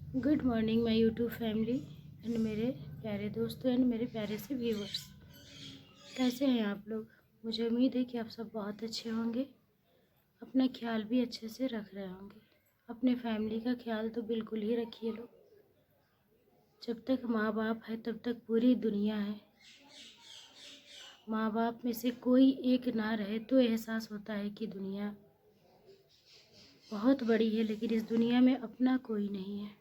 Good morning my YouTube family and मेरे प्यारे दोस्तों एंड मेरे प्यारे से व्यूवर्स। कैसे हैं आप लोग? मुझे उम्मीद है कि आप सब बहुत अच्छे होंगे, अपना ख्याल भी अच्छे से रख रहे होंगे। अपने फैमिली का ख्याल तो बिल्कुल ही रखिए लोग। जब तक माँ बाप है तब तक पूरी दुनिया है। माँ बाप में से कोई एक ना रहे तो एहसास होता है कि दुनिया बहुत बड़ी है, लेकिन इस दुनिया में अपना कोई नहीं है।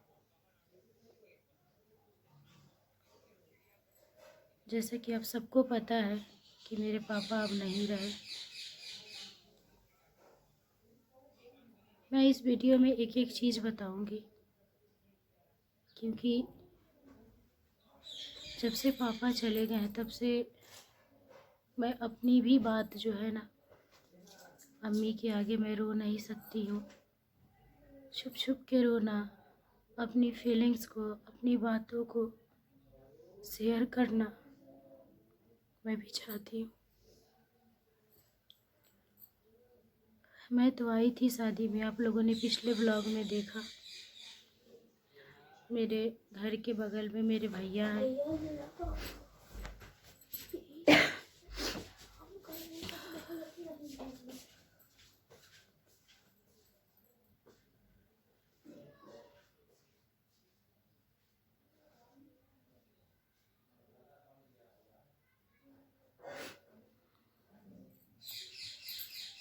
जैसे कि आप सबको पता है कि मेरे पापा अब नहीं रहे। मैं इस वीडियो में एक एक चीज़ बताऊंगी, क्योंकि जब से पापा चले गए हैं तब से मैं अपनी भी बात जो है ना, अम्मी के आगे मैं रो नहीं सकती हूँ। छुप छुप के रोना, अपनी फीलिंग्स को, अपनी बातों को शेयर करना मैं भी चाहती हूँ। मैं तो आई थी शादी में, आप लोगों ने पिछले ब्लॉग में देखा। मेरे घर के बगल में मेरे भैया हैं।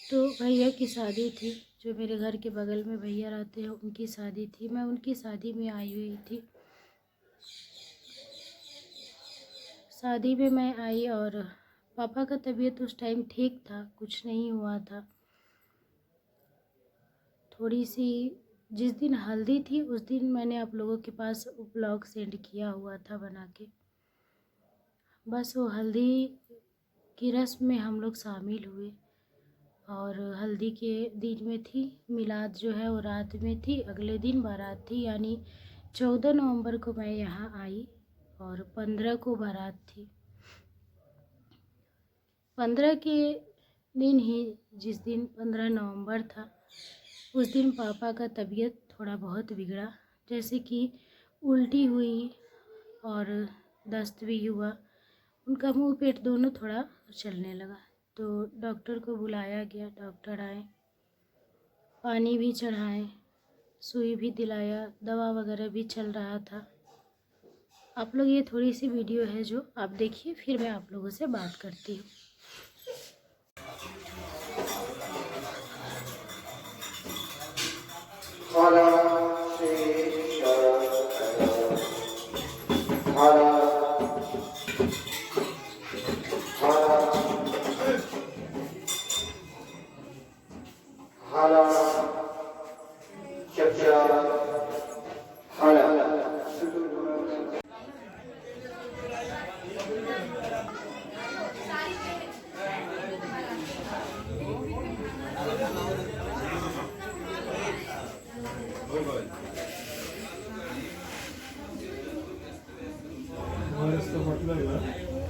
तो भैया की शादी थी, जो मेरे घर के बगल में भैया रहते हैं उनकी शादी थी। मैं उनकी शादी में आई हुई थी। शादी में मैं आई और पापा का तबीयत उस टाइम ठीक था, कुछ नहीं हुआ था। थोड़ी सी जिस दिन हल्दी थी उस दिन मैंने आप लोगों के पास ब्लॉग सेंड किया हुआ था बना के। बस वो हल्दी की रस्म में हम लोग शामिल हुए और हल्दी के दिन में थी, मिलाद जो है वो रात में थी, अगले दिन बारात थी। यानी 14 नवंबर को मैं यहाँ आई और 15 को बारात थी। 15 के दिन ही, जिस दिन 15 नवंबर था, उस दिन पापा का तबीयत थोड़ा बहुत बिगड़ा। जैसे कि उल्टी हुई और दस्त भी हुआ। उनका मुंह पेट दोनों थोड़ा चलने लगा, तो डॉक्टर को बुलाया गया। डॉक्टर आए, पानी भी चढ़ाए, सुई भी दिलाया, दवा वगैरह भी चल रहा था। आप लोग ये थोड़ी सी वीडियो है जो आप देखिए, फिर मैं आप लोगों से बात करती हूँ।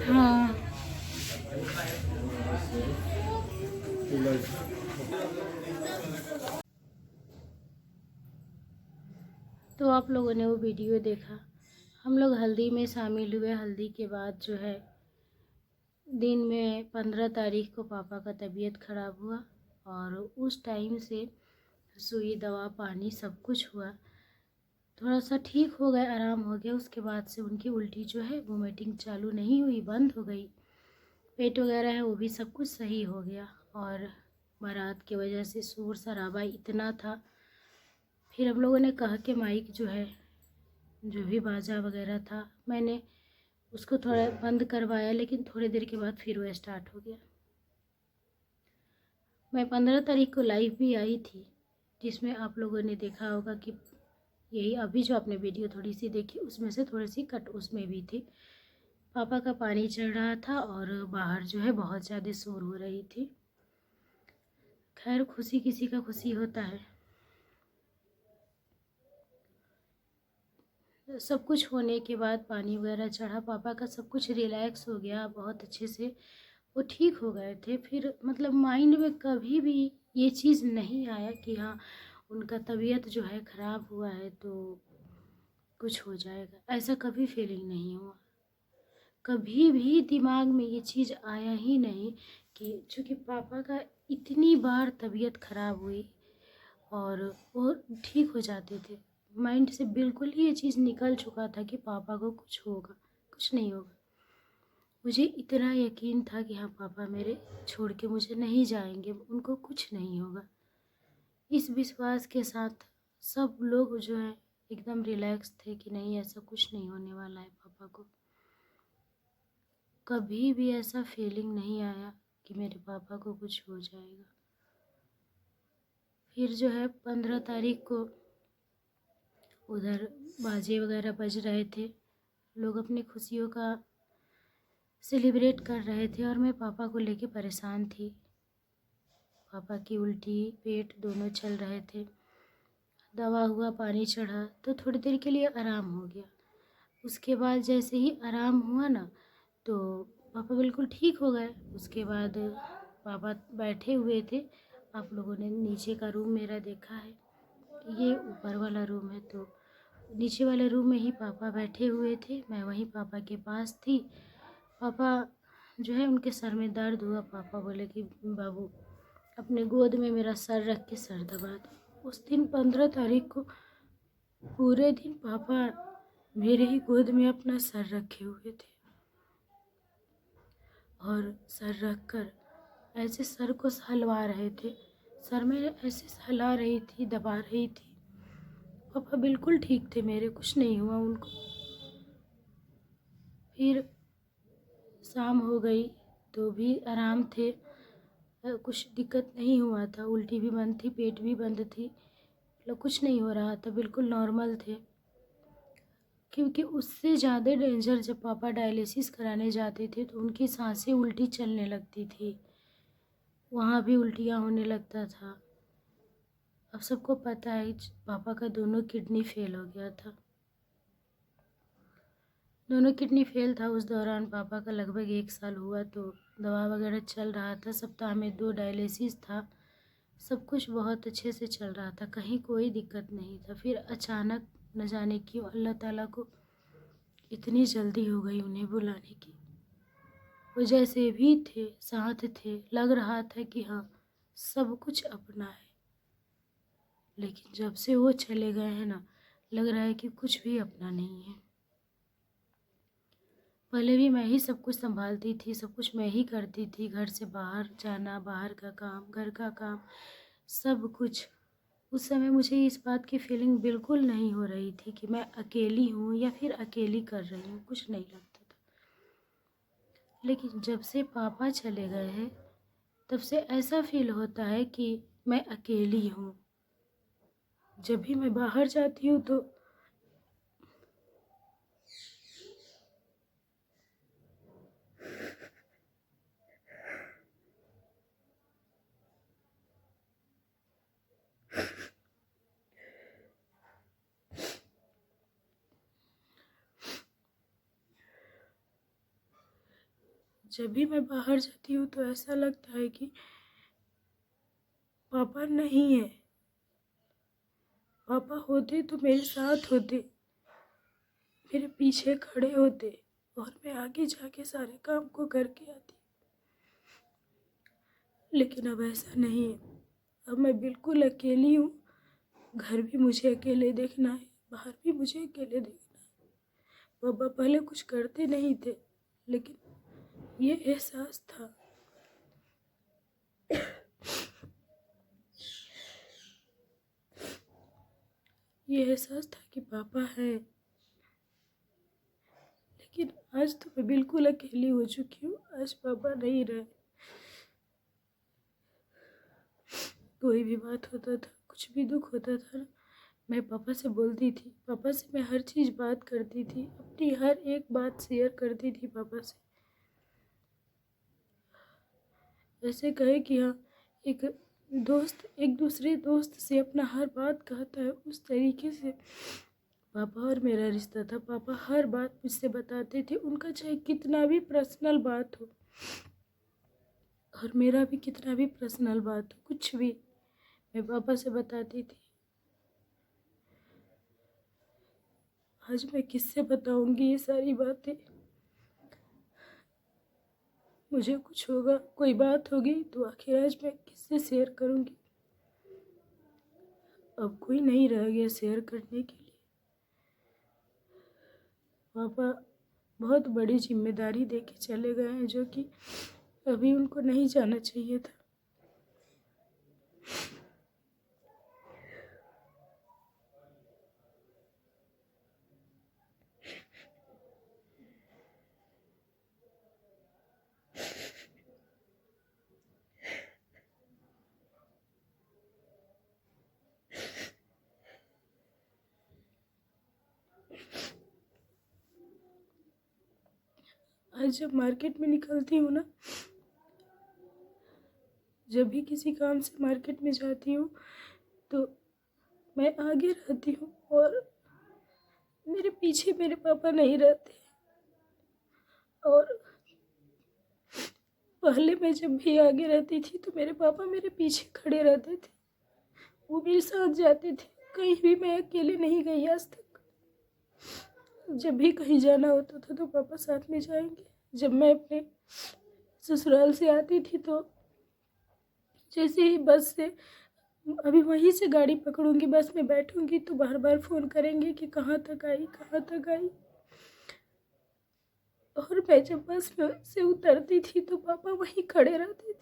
हाँ, तो आप लोगों ने वो वीडियो देखा। हम लोग हल्दी में शामिल हुए। हल्दी के बाद जो है दिन में 15 तारीख को पापा का तबीयत ख़राब हुआ और उस टाइम से सुई, दवा, पानी सब कुछ हुआ। थोड़ा सा ठीक हो गए, आराम हो गया। उसके बाद से उनकी उल्टी जो है वोमिटिंग चालू नहीं हुई, बंद हो गई। पेट वगैरह है वो भी सब कुछ सही हो गया। और बारात की वजह से शोर शराबा इतना था, फिर हम लोगों ने कहा कि माइक जो है, जो भी बाजा वगैरह था, मैंने उसको थोड़ा बंद करवाया, लेकिन थोड़ी देर के बाद फिर वो स्टार्ट हो गया। मैं 15 तारीख को लाइव भी आई थी, जिसमें आप लोगों ने देखा होगा कि यही अभी जो आपने वीडियो थोड़ी सी देखी उसमें से थोड़ी सी कट उसमें भी थी। पापा का पानी चढ़ रहा था और बाहर जो है बहुत ज़्यादा शोर हो रही थी। खैर, खुशी किसी का खुशी होता है। सब कुछ होने के बाद पानी वगैरह चढ़ा, पापा का सब कुछ रिलैक्स हो गया, बहुत अच्छे से वो ठीक हो गए थे। फिर मतलब माइंड में कभी भी ये चीज़ नहीं आया कि हाँ, उनका तबीयत जो है ख़राब हुआ है तो कुछ हो जाएगा, ऐसा कभी फीलिंग नहीं हुआ। कभी भी दिमाग में ये चीज़ आया ही नहीं कि चूँकि पापा का इतनी बार तबीयत ख़राब हुई और वो ठीक हो जाते थे, माइंड से बिल्कुल ही ये चीज़ निकल चुका था कि पापा को कुछ होगा, कुछ नहीं होगा। मुझे इतना यकीन था कि हाँ, पापा मेरे छोड़ के मुझे नहीं जाएंगे, उनको कुछ नहीं होगा। इस विश्वास के साथ सब लोग जो है एकदम रिलैक्स थे कि नहीं, ऐसा कुछ नहीं होने वाला है पापा को। कभी भी ऐसा फीलिंग नहीं आया कि मेरे पापा को कुछ हो जाएगा। फिर जो है 15 तारीख को उधर बाजे वगैरह बज रहे थे, लोग अपनी खुशियों का सेलिब्रेट कर रहे थे और मैं पापा को लेके परेशान थी। पापा की उल्टी पेट दोनों चल रहे थे। दवा हुआ, पानी चढ़ा तो थोड़ी देर के लिए आराम हो गया। उसके बाद जैसे ही आराम हुआ ना, तो पापा बिल्कुल ठीक हो गए। उसके बाद पापा बैठे हुए थे। आप लोगों ने नीचे का रूम मेरा देखा है, ये ऊपर वाला रूम है, तो नीचे वाले रूम में ही पापा बैठे हुए थे। मैं वहीं पापा के पास थी। पापा जो है, उनके सर में दर्द हुआ। पापा बोले कि बाबू अपने गोद में मेरा सर रख के सर दबा दो। उस दिन 15 तारीख को पूरे दिन पापा मेरे ही गोद में अपना सर रखे हुए थे और सर रख कर ऐसे सर को सहलवा रहे थे। सर में ऐसे सहला रही थी, दबा रही थी। पापा बिल्कुल ठीक थे मेरे, कुछ नहीं हुआ उनको। फिर शाम हो गई तो भी आराम थे, कुछ दिक्कत नहीं हुआ था। उल्टी भी बंद थी, पेट भी बंद थी, मतलब कुछ नहीं हो रहा था, बिल्कुल नॉर्मल थे। क्योंकि उससे ज़्यादा डेंजर जब पापा डायलिसिस कराने जाते थे तो उनकी सांसें उल्टी चलने लगती थी, वहाँ भी उल्टियाँ होने लगता था। अब सबको पता है पापा का दोनों किडनी फेल हो गया था। दोनों किडनी फेल था। उस दौरान पापा का लगभग 1 साल हुआ, तो दवा वगैरह चल रहा था। सप्ताह में 2 डायलिसिस था। सब कुछ बहुत अच्छे से चल रहा था, कहीं कोई दिक्कत नहीं था। फिर अचानक न जाने क्यों अल्लाह ताला को इतनी जल्दी हो गई उन्हें बुलाने की। वो जैसे भी थे, साथ थे, लग रहा था कि हाँ, सब कुछ अपना है। लेकिन जब से वो चले गए हैं ना, लग रहा है कि कुछ भी अपना नहीं है। पहले भी मैं ही सब कुछ संभालती थी, सब कुछ मैं ही करती थी। घर से बाहर जाना, बाहर का काम, घर का काम, सब कुछ। उस समय मुझे इस बात की फीलिंग बिल्कुल नहीं हो रही थी कि मैं अकेली हूँ या फिर अकेली कर रही हूँ, कुछ नहीं लगता था। लेकिन जब से पापा चले गए हैं, तब से ऐसा फील होता है कि मैं अकेली हूँ। जब भी मैं बाहर जाती हूँ तो ऐसा लगता है कि पापा नहीं है। पापा होते तो मेरे साथ होते, मेरे पीछे खड़े होते और मैं आगे जाके सारे काम को करके आती। लेकिन अब ऐसा नहीं है। अब मैं बिल्कुल अकेली हूँ। घर भी मुझे अकेले देखना है, बाहर भी मुझे अकेले देखना है। पापा पहले कुछ करते नहीं थे, लेकिन ये एहसास था। ये एहसास था कि पापा है। लेकिन आज तो मैं बिल्कुल अकेली हो चुकी हूँ। आज पापा नहीं रहे। कोई भी बात होता था, कुछ भी दुख होता था ना, मैं पापा से बोलती थी। पापा से मैं हर चीज़ बात करती थी, अपनी हर एक बात शेयर करती थी पापा से। ऐसे कहे कि हाँ, एक दोस्त एक दूसरे दोस्त से अपना हर बात कहता है, उस तरीके से पापा और मेरा रिश्ता था। पापा हर बात मुझसे बताते थे, उनका चाहे कितना भी पर्सनल बात हो और मेरा भी कितना भी पर्सनल बात हो, कुछ भी मैं पापा से बताती थी। आज मैं किससे बताऊंगी ये सारी बातें। मुझे कुछ होगा, कोई बात होगी तो आखिर आज मैं किससे शेयर करूंगी। अब कोई नहीं रह गया शेयर करने के लिए। पापा बहुत बड़ी जिम्मेदारी दे के चले गए हैं, जो कि अभी उनको नहीं जाना चाहिए था। आज जब मार्केट में निकलती हूँ ना, जब भी किसी काम से मार्केट में जाती हूँ तो मैं आगे रहती हूँ और मेरे पीछे मेरे पापा नहीं रहते। और पहले मैं जब भी आगे रहती थी तो मेरे पापा मेरे पीछे खड़े रहते थे, वो मेरे साथ जाते थे। कहीं भी मैं अकेले नहीं गई आज तक। जब भी कहीं जाना होता था तो पापा साथ में जाएंगे। जब मैं अपने ससुराल से आती थी तो जैसे ही बस से, अभी वहीं से गाड़ी पकड़ूंगी, बस में बैठूंगी तो बार बार फ़ोन करेंगे कि कहाँ तक आई, कहाँ तक आई। और मैं जब बस में से उतरती थी तो पापा वहीं खड़े रहते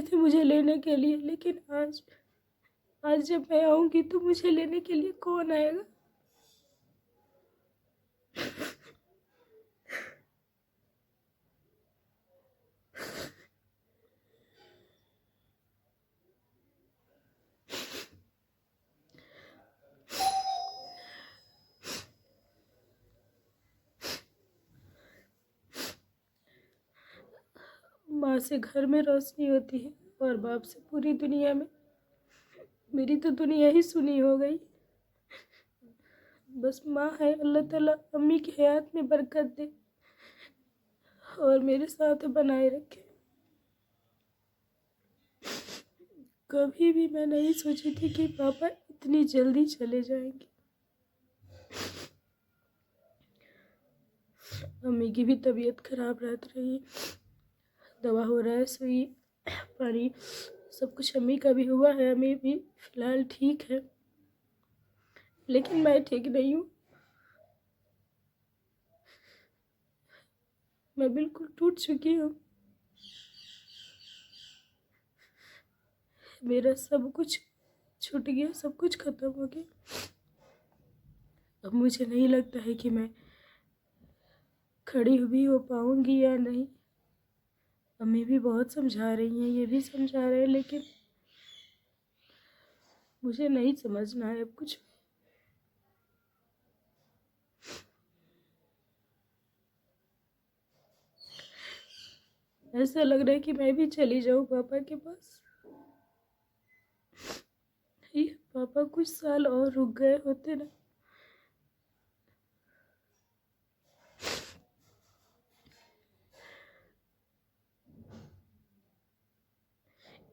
थे मुझे लेने के लिए। लेकिन आज आज जब मैं आऊँगी तो मुझे लेने के लिए कौन आएगा। माँ से घर में रोशनी होती है और बाप से पूरी दुनिया में। मेरी तो दुनिया ही सुनी हो गई। बस माँ है, अल्लाह ताला अम्मी के हयात में बरकत दे और मेरे साथ बनाए रखे। कभी भी मैं नहीं सोची थी कि पापा इतनी जल्दी चले जाएंगे। अम्मी की भी तबीयत खराब रहती रही, दवा हो रहा है, सुई पानी सब कुछ अम्मी का भी हुआ है। अम्मी भी फिलहाल ठीक है, लेकिन मैं ठीक नहीं हूँ। मैं बिल्कुल टूट चुकी हूँ। मेरा सब कुछ छूट गया, सब कुछ खत्म हो गया। अब मुझे नहीं लगता है कि मैं खड़ी भी हो पाऊंगी या नहीं। अम्मी भी बहुत समझा रही हैं, ये भी समझा रहे हैं, लेकिन मुझे नहीं समझना है अब कुछ। ऐसा लग रहा है कि मैं भी चली जाऊं पापा के पास। ये पापा कुछ साल और रुक गए होते ना।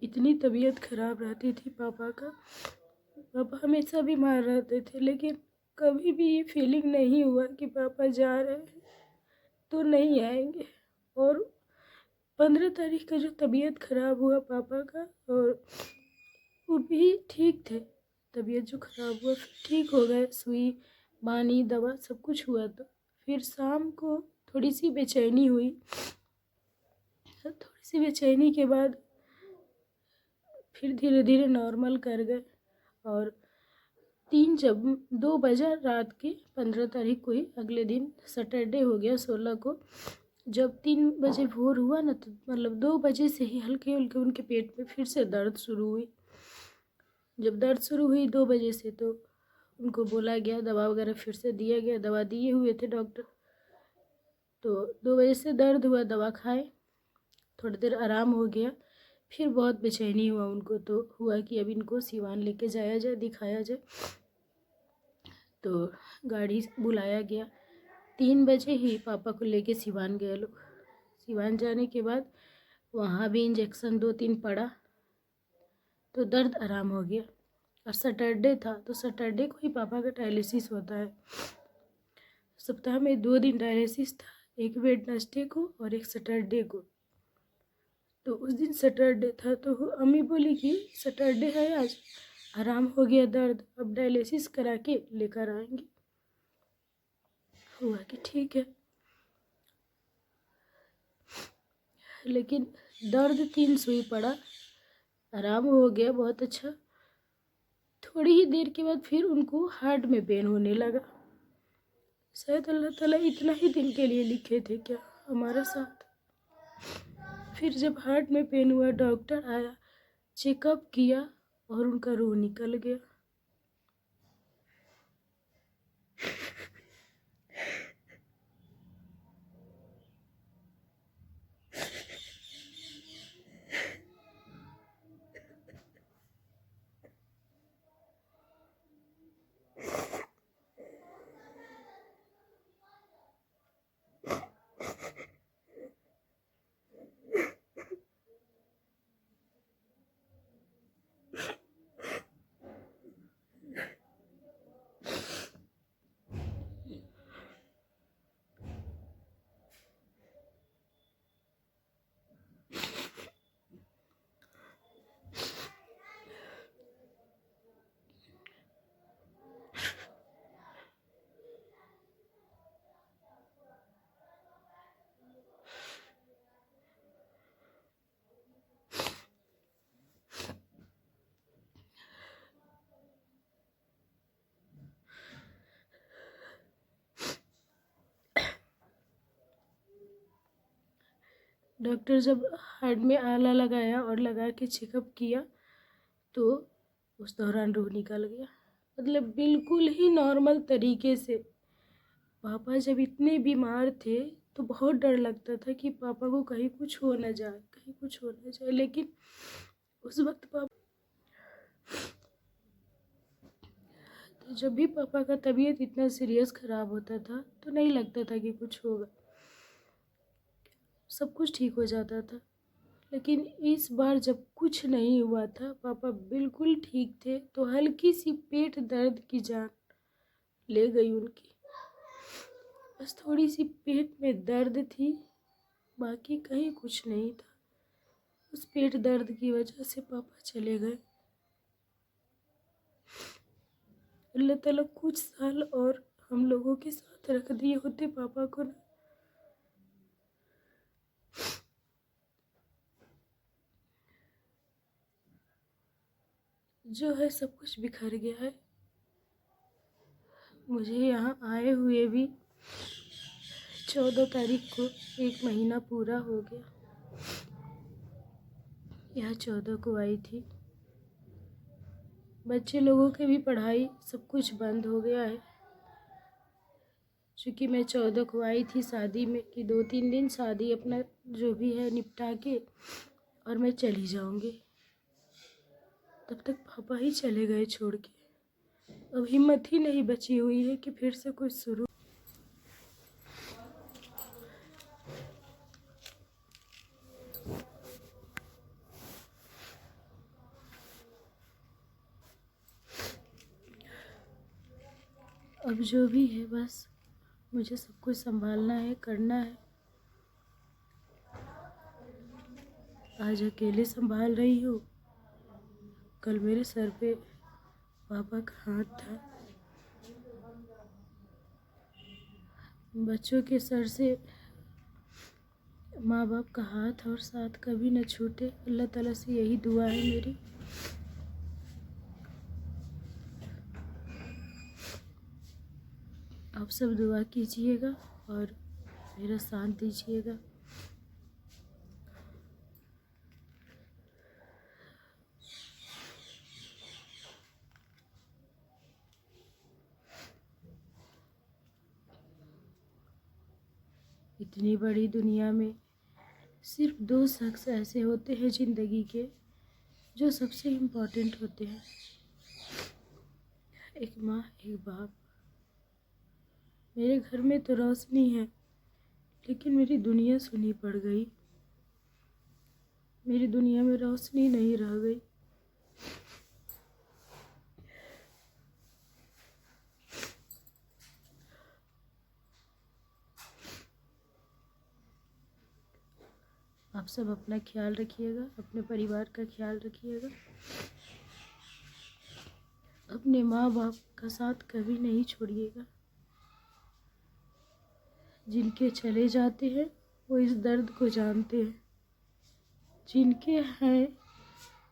इतनी तबीयत खराब रहती थी पापा का। पापा हमेशा बीमार रहते थे, लेकिन कभी भी ये फीलिंग नहीं हुआ कि पापा जा रहे हैं तो नहीं आएंगे। और 15 तारीख का जो तबीयत खराब हुआ पापा का, और वो भी ठीक थे। तबीयत जो खराब हुआ फिर ठीक हो गए, सुई पानी दवा सब कुछ हुआ। तो फिर शाम को थोड़ी सी बेचैनी हुई। थोड़ी सी बेचैनी के बाद फिर धीरे धीरे नॉर्मल कर गए। और जब 2 बजे रात के 15 तारीख को ही, अगले दिन सैटरडे हो गया 16 को, जब 3 बजे भोर हुआ ना, तो मतलब 2 बजे से ही हल्के हल्के उनके पेट में फिर से दर्द शुरू हुई। जब दर्द शुरू हुई 2 बजे से, तो उनको बोला गया, दवा वगैरह फिर से दिया गया। दवा दिए हुए थे डॉक्टर। तो 2 बजे से दर्द हुआ, दवा खाए, थोड़ी देर आराम हो गया। फिर बहुत बेचैनी हुआ उनको, तो हुआ कि अब इनको सिवान लेके जाया जाए, दिखाया जाए। तो गाड़ी बुलाया गया। 3 बजे ही पापा को लेके सिवान गए लोग। सिवान जाने के बाद वहाँ भी इंजेक्शन 2-3 पड़ा तो दर्द आराम हो गया। और सैटरडे था, तो सैटरडे को ही पापा का डायलिसिस होता है। सप्ताह में 2 दिन डायलिसिस था, एक वेडनेसडे को और एक सैटरडे को। तो उस दिन सैटरडे था, तो अम्मी बोली कि सैटरडे है आज, आराम हो गया दर्द, अब डायलिसिस करा के लेकर आएंगे। हुआ कि ठीक है, लेकिन दर्द 3 सुई पड़ा, आराम हो गया बहुत अच्छा। थोड़ी ही देर के बाद फिर उनको हार्ट में पेन होने लगा। शायद अल्लाह ताला इतना ही दिन के लिए लिखे थे क्या हमारा साथ। फिर जब हार्ट में पेन हुआ, डॉक्टर आया, चेकअप किया और उनका रूह निकल गया। डॉक्टर जब हार्ट में आला लगाया और लगा के चेकअप किया, तो उस दौरान रूह निकल गया। मतलब बिल्कुल ही नॉर्मल तरीके से। पापा जब इतने बीमार थे तो बहुत डर लगता था कि पापा को कहीं कुछ हो ना जाए, कहीं कुछ हो ना जाए। लेकिन उस वक्त पापा, तो जब भी पापा का तबीयत इतना सीरियस ख़राब होता था तो नहीं लगता था कि कुछ होगा, सब कुछ ठीक हो जाता था। लेकिन इस बार जब कुछ नहीं हुआ था, पापा बिल्कुल ठीक थे, तो हल्की सी पेट दर्द की जान ले गई उनकी। बस थोड़ी सी पेट में दर्द थी, बाकी कहीं कुछ नहीं था। उस पेट दर्द की वजह से पापा चले गए। अल्लाह ताला कुछ साल और हम लोगों के साथ रख दिए होते पापा को ना। जो है सब कुछ बिखर गया है। मुझे यहाँ आए हुए भी 14 तारीख को 1 महीना पूरा हो गया। यहाँ 14 को आई थी। बच्चे लोगों की भी पढ़ाई सब कुछ बंद हो गया है। चूँकि मैं 14 को आई थी शादी में कि 2-3 दिन शादी अपना जो भी है निपटा के और मैं चली जाऊँगी। तब तक पापा ही चले गए छोड़ के। अब हिम्मत ही नहीं बची हुई है कि फिर से कुछ शुरू। अब जो भी है बस मुझे सब कुछ संभालना है, करना है। आज अकेले संभाल रही हूँ, कल मेरे सर पे पापा का हाथ था। बच्चों के सर से माँ बाप का हाथ और साथ कभी न छूटे। अल्लाह ताला से यही दुआ है मेरी। आप सब दुआ कीजिएगा और मेरा साथ दीजिएगा। इतनी बड़ी दुनिया में सिर्फ 2 शख्स ऐसे होते हैं ज़िंदगी के जो सबसे इम्पोर्टेंट होते हैं, एक माँ, एक बाप। मेरे घर में तो रोशनी है, लेकिन मेरी दुनिया सुनी पड़ गई। मेरी दुनिया में रोशनी नहीं रह गई। आप सब अपना ख्याल रखिएगा, अपने परिवार का ख्याल रखिएगा। अपने माँ बाप का साथ कभी नहीं छोड़िएगा। जिनके चले जाते हैं वो इस दर्द को जानते हैं। जिनके हैं,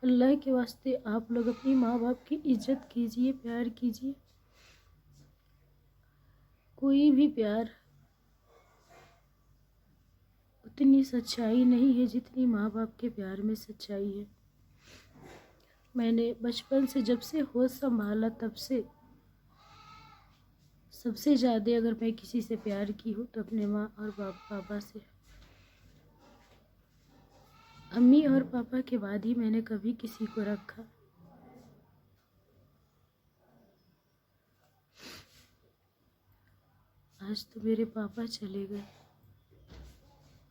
अल्लाह के वास्ते आप लोग अपनी माँ बाप की इज्जत कीजिए, प्यार कीजिए। कोई भी प्यार उतनी सच्चाई नहीं है जितनी माँ बाप के प्यार में सच्चाई है। मैंने बचपन से जब से होश संभाला तब से सबसे ज़्यादा अगर मैं किसी से प्यार की हूँ तो अपने माँ और पापा से। अम्मी और पापा के बाद ही मैंने कभी किसी को रखा। आज तो मेरे पापा चले गए।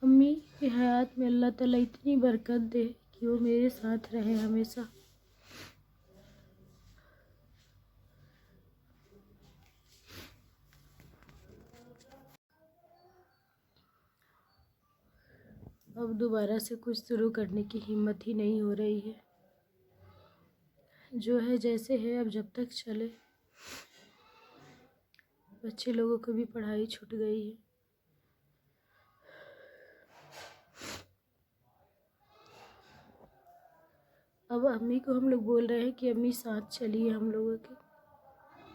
अम्मी की हयात में अल्लाह ताला इतनी बरकत दे कि वो मेरे साथ रहे हमेशा। अब दोबारा से कुछ शुरू करने की हिम्मत ही नहीं हो रही है। जो है जैसे है, अब जब तक चले। बच्चे लोगों को भी पढ़ाई छूट गई है। अब अम्मी को हम लोग बोल रहे हैं कि अम्मी साथ चलिए हम लोगों के।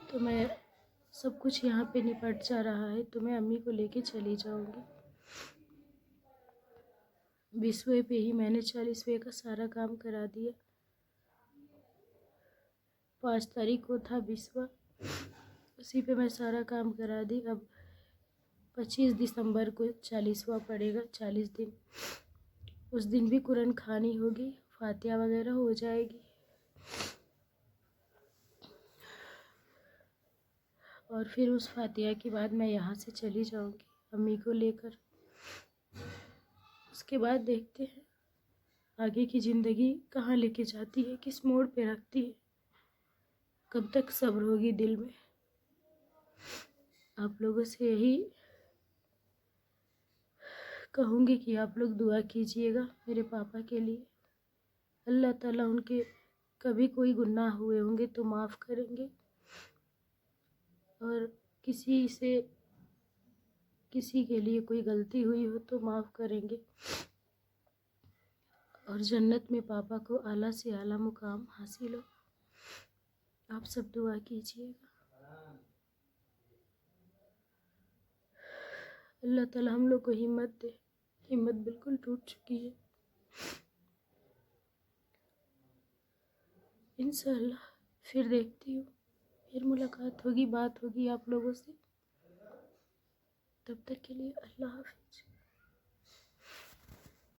तो मैं सब कुछ यहाँ पे निपट जा रहा है तो मैं अम्मी को लेके चली जाऊँगी। 20वें पे ही मैंने 40वें का सारा काम करा दिया। 5 तारीख को था 20वां, उसी पे मैं सारा काम करा दी। अब 25 दिसंबर को 40वां पड़ेगा, 40 दिन। उस दिन भी कुरान खानी होगी, फातिहा वगैरह हो जाएगी। और फिर उस फातिहा के बाद मैं यहाँ से चली जाऊँगी अम्मी को लेकर। उसके बाद देखते हैं आगे की ज़िंदगी कहाँ लेके जाती है, किस मोड़ पे रखती है, कब तक सब्र होगी दिल में। आप लोगों से यही कहूँगी कि आप लोग दुआ कीजिएगा मेरे पापा के लिए। अल्लाह ताला उनके कभी कोई गुनाह हुए होंगे तो माफ़ करेंगे, और किसी के लिए कोई गलती हुई हो तो माफ़ करेंगे। और जन्नत में पापा को आला से आला मुकाम हासिल हो। आप सब दुआ कीजिएगा। अल्लाह ताला हम लोग को हिम्मत दे। हिम्मत बिल्कुल टूट चुकी है। इंशाअल्लाह फिर देखती हूँ, फिर मुलाकात होगी, बात होगी आप लोगों से। तब तक के लिए अल्लाह हाफिज़।